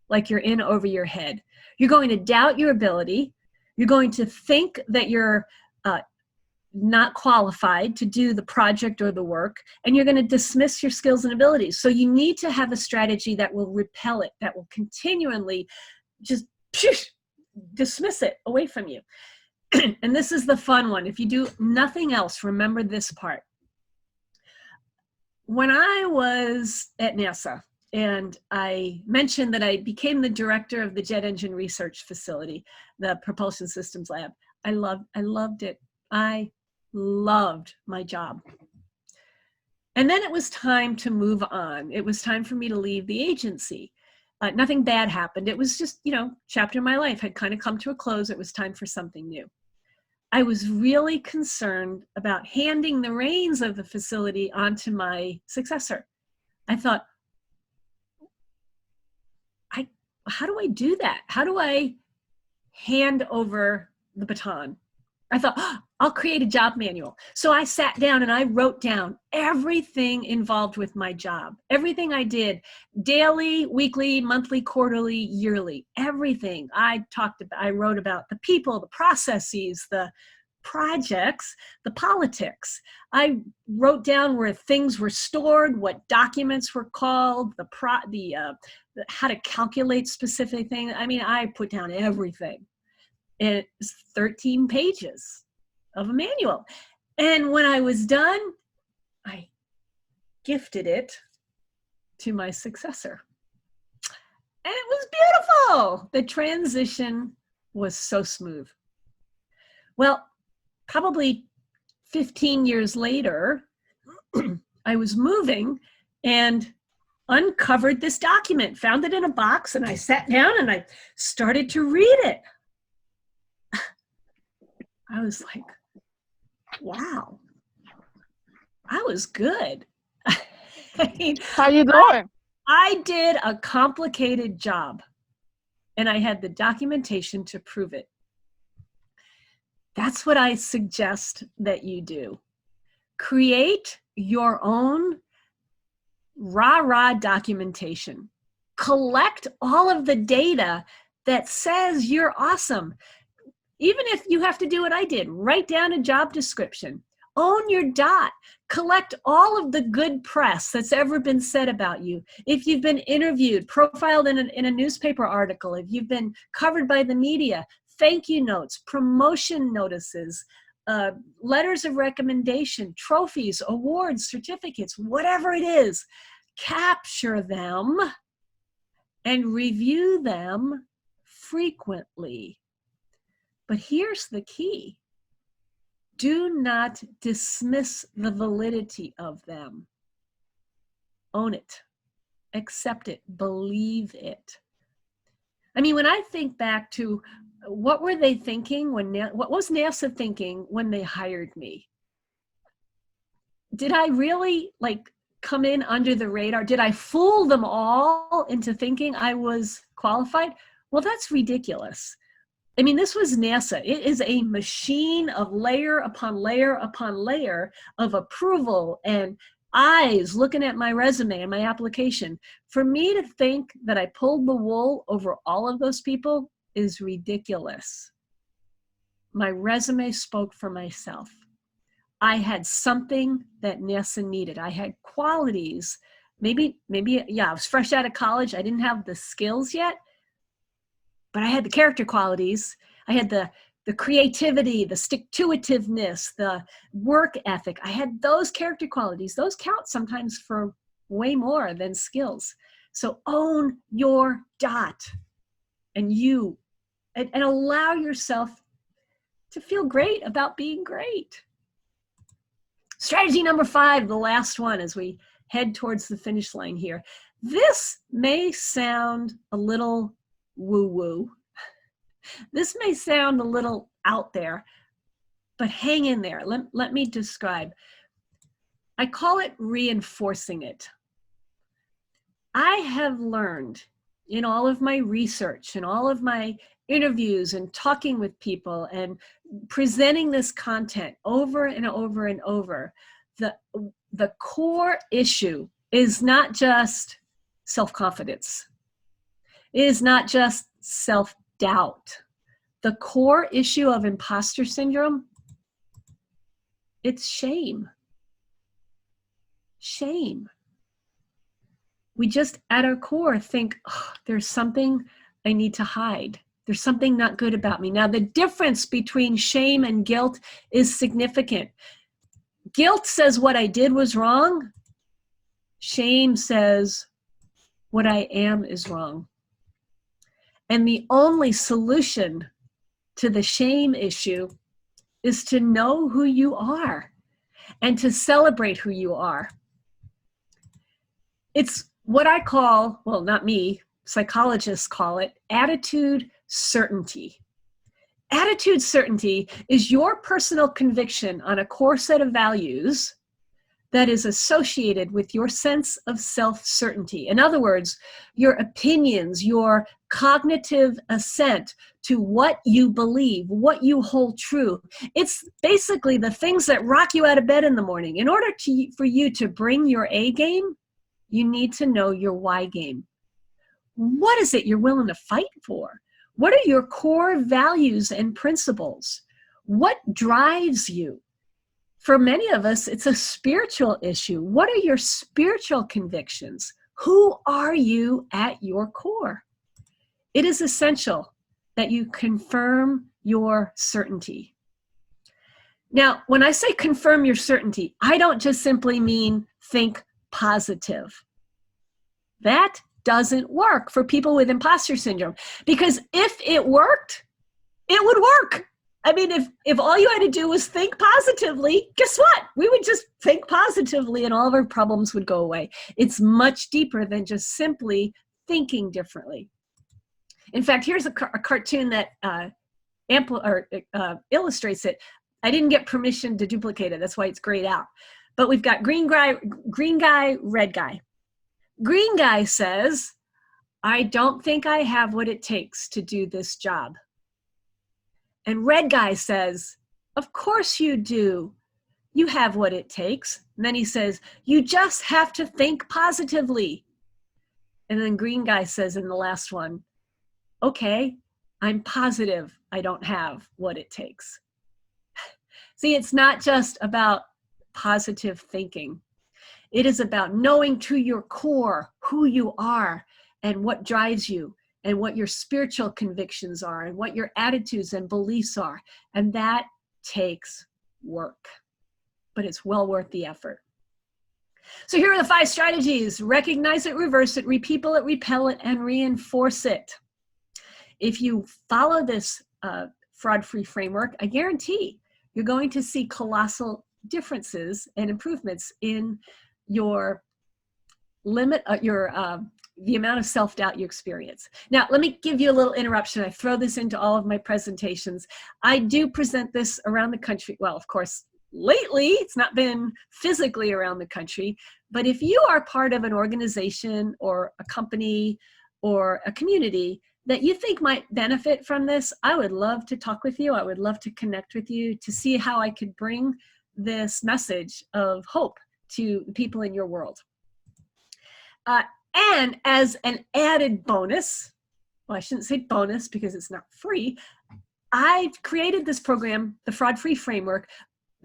like you're in over your head. You're going to doubt your ability. You're going to think that you're not qualified to do the project or the work, and you're going to dismiss your skills and abilities. So you need to have a strategy that will repel it, that will continually just dismiss it away from you. And this is the fun one. If you do nothing else, remember this part. When I was at NASA, and I mentioned that I became the director of the Jet Engine Research Facility, the Propulsion Systems Lab, I loved it. I loved my job. And then it was time to move on. It was time for me to leave the agency. Nothing bad happened. It was just, chapter of my life had kind of come to a close. It was time for something new. I was really concerned about handing the reins of the facility onto my successor. I thought, how do I do that? How do I hand over the baton? I thought, I'll create a job manual. So I sat down and I wrote down everything involved with my job, everything I did, daily, weekly, monthly, quarterly, yearly, everything. I wrote about the people, the processes, the projects, the politics. I wrote down where things were stored, what documents were called, how to calculate specific things. I mean, I put down everything. And it's 13 pages of a manual. And when I was done, I gifted it to my successor. And it was beautiful. The transition was so smooth. Well, probably 15 years later, I was moving and uncovered this document, found it in a box, and I sat down and I started to read it. I was like, wow, I was good.
How you doing?
I did a complicated job, and I had the documentation to prove it. That's what I suggest that you do. Create your own rah-rah documentation. Collect all of the data that says you're awesome. Even if you have to do what I did, write down a job description, own your dot, collect all of the good press that's ever been said about you. If you've been interviewed, profiled in a newspaper article, if you've been covered by the media, thank you notes, promotion notices, letters of recommendation, trophies, awards, certificates, whatever it is, capture them and review them frequently. But here's the key. Do not dismiss the validity of them. Own it. Accept it. Believe it. I mean, when I think back to what were they thinking what was NASA thinking when they hired me? Did I really come in under the radar? Did I fool them all into thinking I was qualified? Well, that's ridiculous. I mean, this was NASA. It is a machine of layer upon layer upon layer of approval and eyes looking at my resume and my application. For me to think that I pulled the wool over all of those people is ridiculous. My resume spoke for myself. I had something that NASA needed. I had qualities maybe, yeah, I was fresh out of college. I didn't have the skills yet, but I had the character qualities. I had the creativity, the stick-to-itiveness, the work ethic. I had those character qualities. Those count sometimes for way more than skills. So own your dot and allow yourself to feel great about being great. Strategy number 5, the last one as we head towards the finish line here. This may sound a little woo-woo. This may sound a little out there, but hang in there. Let me describe. I call it reinforcing it. I have learned in all of my research and all of my interviews and talking with people and presenting this content over and over and over, the core issue is not just self-confidence. It is not just self-doubt. The core issue of imposter syndrome, it's shame. Shame. We just at our core think, oh, there's something I need to hide. There's something not good about me. Now, the difference between shame and guilt is significant. Guilt says what I did was wrong. Shame says what I am is wrong. And the only solution to the shame issue is to know who you are and to celebrate who you are. It's what I call, well, not me, psychologists call it attitude certainty. Attitude certainty is your personal conviction on a core set of values that is associated with your sense of self-certainty. In other words, your opinions, your cognitive assent to what you believe, what you hold true. It's basically the things that rock you out of bed in the morning. In order for you to bring your A game, you need to know your Y game. What is it you're willing to fight for? What are your core values and principles? What drives you? For many of us, it's a spiritual issue. What are your spiritual convictions? Who are you at your core? It is essential that you confirm your certainty. Now, when I say confirm your certainty, I don't just simply mean think positive. That doesn't work for people with imposter syndrome, because if it worked, it would work. I mean, if all you had to do was think positively, guess what? We would just think positively and all of our problems would go away. It's much deeper than just simply thinking differently. In fact, here's a cartoon that illustrates it. I didn't get permission to duplicate it. That's why it's grayed out. But we've got green guy, red guy. Green guy says, I don't think I have what it takes to do this job. And red guy says, of course you do. You have what it takes. And then he says, you just have to think positively. And then green guy says in the last one, okay, I'm positive I don't have what it takes. See, it's not just about positive thinking. It is about knowing to your core who you are and what drives you and what your spiritual convictions are and what your attitudes and beliefs are. And that takes work, but it's well worth the effort. So here are the 5 strategies. Recognize it, reverse it, repeople it, repel it, and reinforce it. If you follow this fraud-free framework, I guarantee you're going to see colossal differences and improvements in your the amount of self-doubt you experience. Now, let me give you a little interruption. I throw this into all of my presentations. I do present this around the country. Well, of course, lately it's not been physically around the country, but if you are part of an organization or a company or a community that you think might benefit from this, I would love to talk with you. I would love to connect with you to see how I could bring this message of hope to the people in your world. And as an added bonus, well, I shouldn't say bonus because it's not free, I've created this program, the Fraud-Free Framework,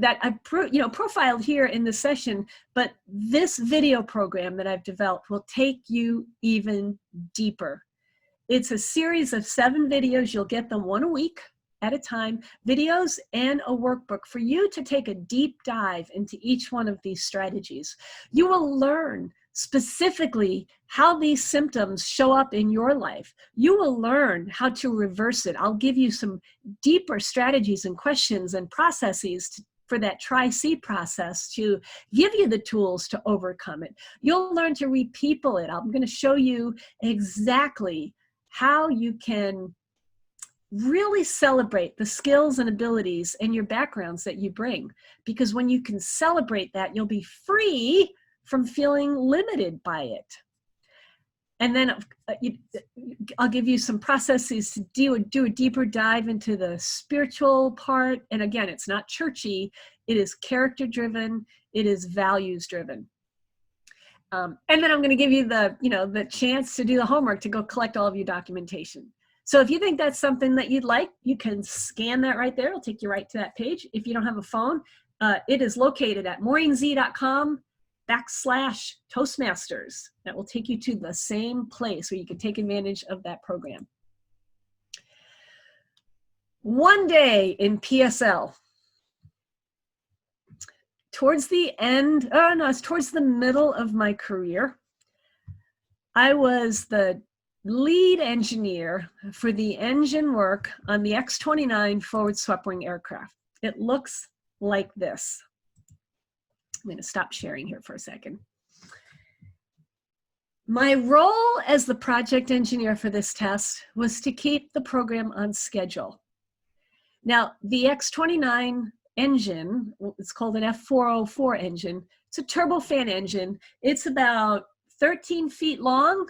that I've profiled here in this session, but this video program that I've developed will take you even deeper. It's a series of 7 videos. You'll get them 1 a week at a time, videos and a workbook for you to take a deep dive into each one of these strategies. You will learn specifically how these symptoms show up in your life. You will learn how to reverse it. I'll give you some deeper strategies and questions and processes for that try-see process to give you the tools to overcome it. You'll learn to re-people it. I'm going to show you exactly how you can really celebrate the skills and abilities and your backgrounds that you bring. Because when you can celebrate that, you'll be free from feeling limited by it. And then I'll give you some processes to do a deeper dive into the spiritual part. And again, it's not churchy. It is character-driven. It is values-driven. And then I'm going to give you the chance to do the homework to go collect all of your documentation. So if you think that's something that you'd like, you can scan that right there. It'll take you right to that page. If you don't have a phone, it is located at maureenz.com/Toastmasters. That will take you to the same place where you can take advantage of that program. One day in PSL, towards the end, it's towards the middle of my career, I was the lead engineer for the engine work on the X-29 forward swept-wing aircraft. It looks like this. I'm going to stop sharing here for a second. My role as the project engineer for this test was to keep the program on schedule. Now, the X-29 engine, it's called an F404 engine. It's a turbofan engine. It's about 13 feet long,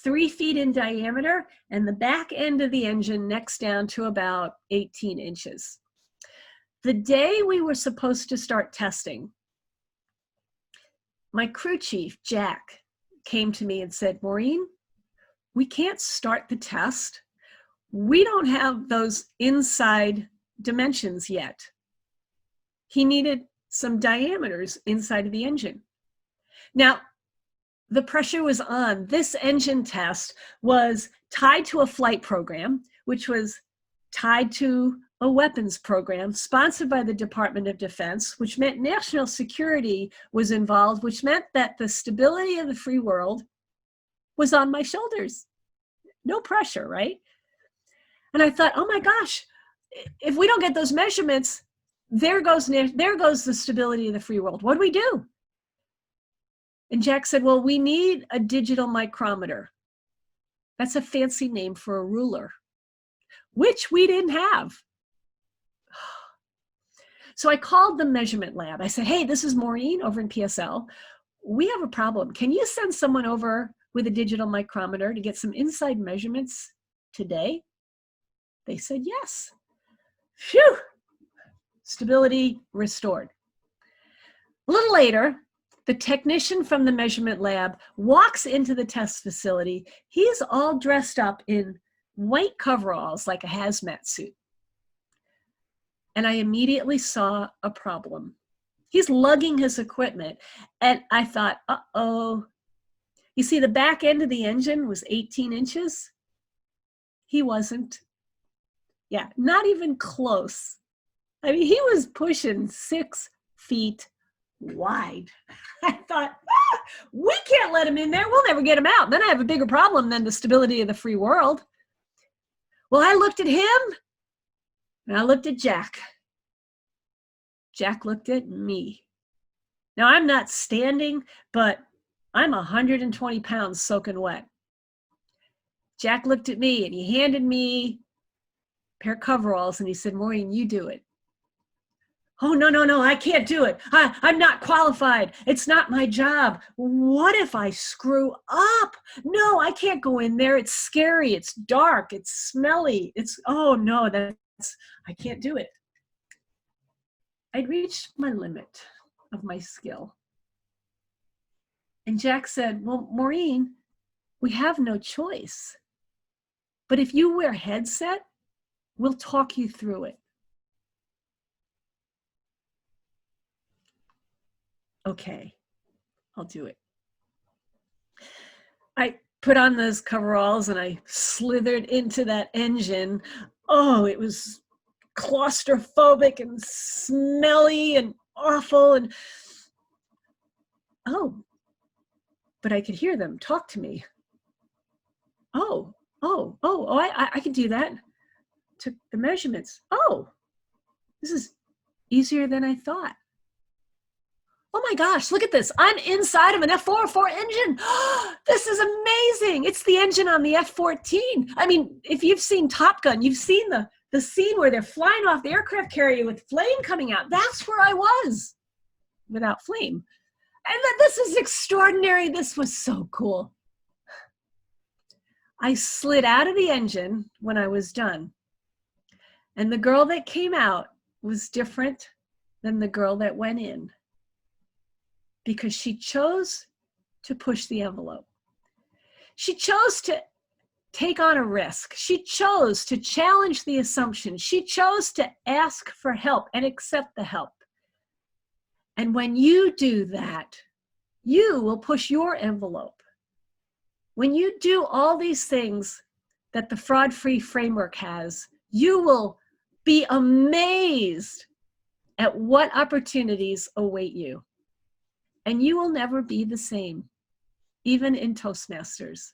3 feet in diameter, and the back end of the engine necks down to about 18 inches. The day we were supposed to start testing, my crew chief, Jack, came to me and said, Maureen, we can't start the test. We don't have those inside dimensions yet. He needed some diameters inside of the engine. Now, the pressure was on. This engine test was tied to a flight program, which was tied to a weapons program sponsored by the Department of Defense, which meant national security was involved, which meant that the stability of the free world was on my shoulders. No pressure, right? And I thought, oh my gosh, if we don't get those measurements, there goes the stability of the free world. What do we do? And Jack said, well, we need a digital micrometer. That's a fancy name for a ruler, which we didn't have. So I called the measurement lab. I said, hey, this is Maureen over in PSL. We have a problem. Can you send someone over with a digital micrometer to get some inside measurements today? They said yes. Phew! Stability restored. A little later, the technician from the measurement lab walks into the test facility. He's all dressed up in white coveralls like a hazmat suit. And I immediately saw a problem. He's lugging his equipment. And I thought, uh-oh. You see, the back end of the engine was 18 inches. He wasn't. Yeah, not even close. I mean, he was pushing 6 feet wide. I thought, we can't let him in there. We'll never get him out. Then I have a bigger problem than the stability of the free world. Well, I looked at him and I looked at Jack. Jack looked at me. Now, I'm not standing, but I'm 120 pounds soaking wet. Jack looked at me and he handed me a pair of coveralls and he said, Maureen, you do it. Oh, no, I can't do it. I'm not qualified. It's not my job. What if I screw up? No, I can't go in there. It's scary. It's dark. It's smelly. Oh no, I can't do it. I'd reached my limit of my skill. And Jack said, well, Maureen, we have no choice. But if you wear a headset, we'll talk you through it. okay, I'll do it. I put on those coveralls and I slithered into that engine. Oh, it was claustrophobic and smelly and awful. And oh, but I could hear them talk to me. I can do that. Took the measurements. Oh, this is easier than I thought. Oh my gosh, look at this. I'm inside of an F-404 engine. This is amazing. It's the engine on the F-14. I mean, if you've seen Top Gun, you've seen the scene where they're flying off the aircraft carrier with flame coming out. That's where I was without flame. And this is extraordinary. This was so cool. I slid out of the engine when I was done. And the girl that came out was different than the girl that went in, because she chose to push the envelope. She chose to take on a risk. She chose to challenge the assumption. She chose to ask for help and accept the help. And when you do that, you will push your envelope. When you do all these things that the fraud-free framework has, you will be amazed at what opportunities await you. And you will never be the same, even in Toastmasters.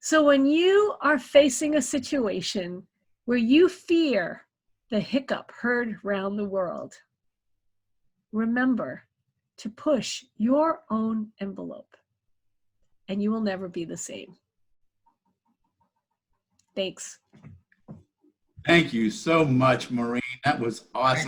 So when you are facing a situation where you fear the hiccup heard around the world, remember to push your own envelope, and you will never be the same. Thanks.
Thank you so much, Maureen. That was awesome.